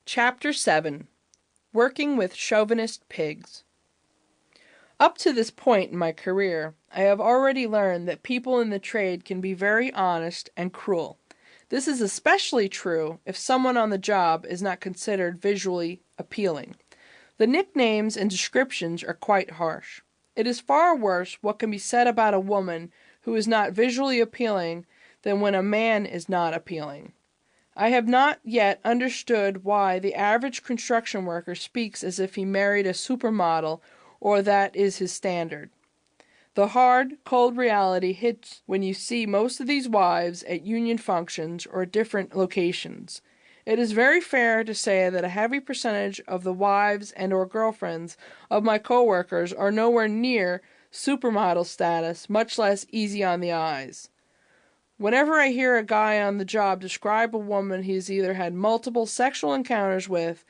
Chapter 7. Working with Chauvinist Pigs. Up to this point in my career, I have already learned that people in the trade can be very honest and cruel. This is especially true if someone on the job is not considered visually appealing. The nicknames and descriptions are quite harsh. It is far worse what can be said about a woman who is not visually appealing than when a man is not appealing. I have not yet understood why the average construction worker speaks as if he married a supermodel or that is his standard. The hard, cold reality hits when you see most of these wives at union functions or at different locations. It is very fair to say that a heavy percentage of the wives and or girlfriends of my coworkers are nowhere near supermodel status, much less easy on the eyes. Whenever I hear a guy on the job describe a woman he's either had multiple sexual encounters with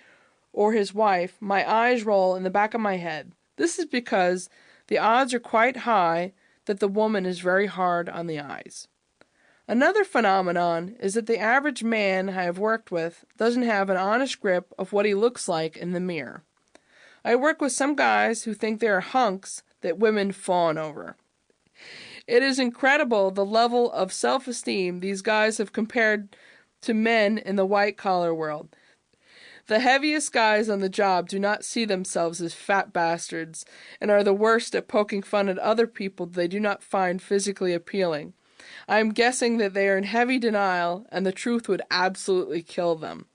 or his wife, my eyes roll in the back of my head. This is because the odds are quite high that the woman is very hard on the eyes. Another phenomenon is that the average man I have worked with doesn't have an honest grip of what he looks like in the mirror. I work with some guys who think they are hunks that women fawn over. It is incredible the level of self-esteem these guys have compared to men in the white-collar world. The heaviest guys on the job do not see themselves as fat bastards and are the worst at poking fun at other people they do not find physically appealing. I am guessing that they are in heavy denial and the truth would absolutely kill them.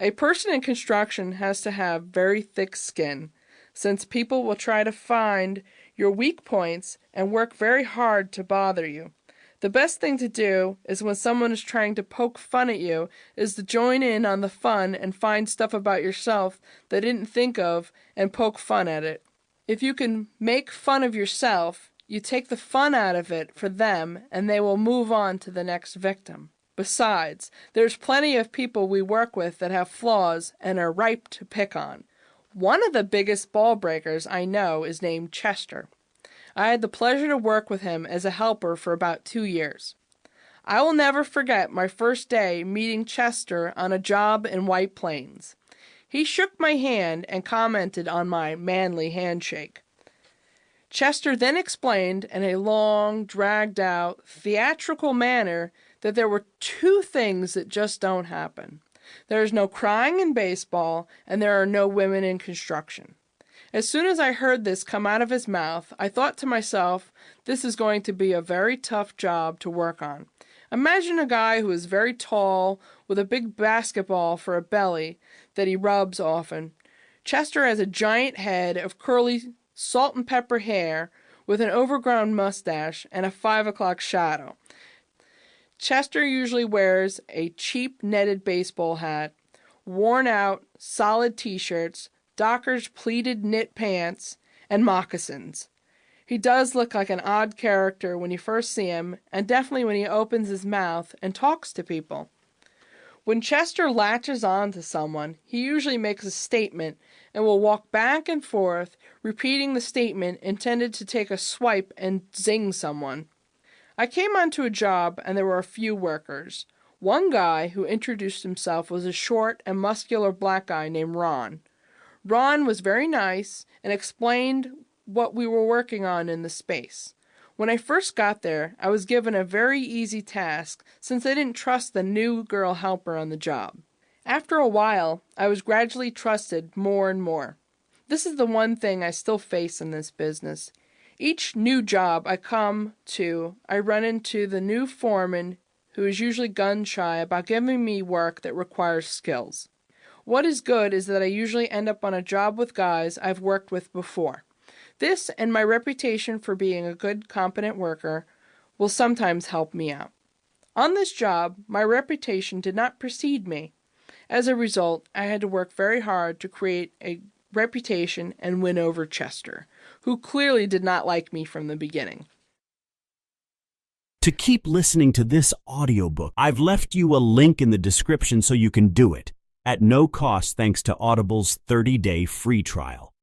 A person in construction has to have very thick skin, since people will try to find your weak points and work very hard to bother you. The best thing to do is when someone is trying to poke fun at you is to join in on the fun and find stuff about yourself they didn't think of and poke fun at it. If you can make fun of yourself, you take the fun out of it for them and they will move on to the next victim. Besides, there's plenty of people we work with that have flaws and are ripe to pick on. One of the biggest ball breakers I know is named Chester. I had the pleasure to work with him as a helper for about 2 years. I will never forget my first day meeting Chester on a job in White Plains. He shook my hand and commented on my manly handshake. Chester then explained in a long, dragged-out, theatrical manner that there were 2 things that just don't happen. There is no crying in baseball, and there are no women in construction. As soon as I heard this come out of his mouth, I thought to myself, this is going to be a very tough job to work on. Imagine a guy who is very tall, with a big basketball for a belly that he rubs often. Chester has a giant head of curly salt and pepper hair with an overgrown mustache and a 5 o'clock shadow. Chester usually wears a cheap netted baseball hat, worn out, solid t-shirts, Dockers pleated knit pants, and moccasins. He does look like an odd character when you first see him, and definitely when he opens his mouth and talks to people. When Chester latches on to someone, he usually makes a statement and will walk back and forth, repeating the statement intended to take a swipe and zing someone. I came onto a job and there were a few workers. One guy who introduced himself was a short and muscular black guy named Ron. Ron was very nice and explained what we were working on in the space. When I first got there, I was given a very easy task since I didn't trust the new girl helper on the job. After a while, I was gradually trusted more and more. This is the one thing I still face in this business. Each new job I come to, I run into the new foreman who is usually gun-shy about giving me work that requires skills. What is good is that I usually end up on a job with guys I've worked with before. This and my reputation for being a good, competent worker will sometimes help me out. On this job, my reputation did not precede me. As a result, I had to work very hard to create a reputation and win over Chester, who clearly did not like me from the beginning. To keep listening to this audiobook, I've left you a link in the description so you can do it at no cost thanks to Audible's 30-day free trial.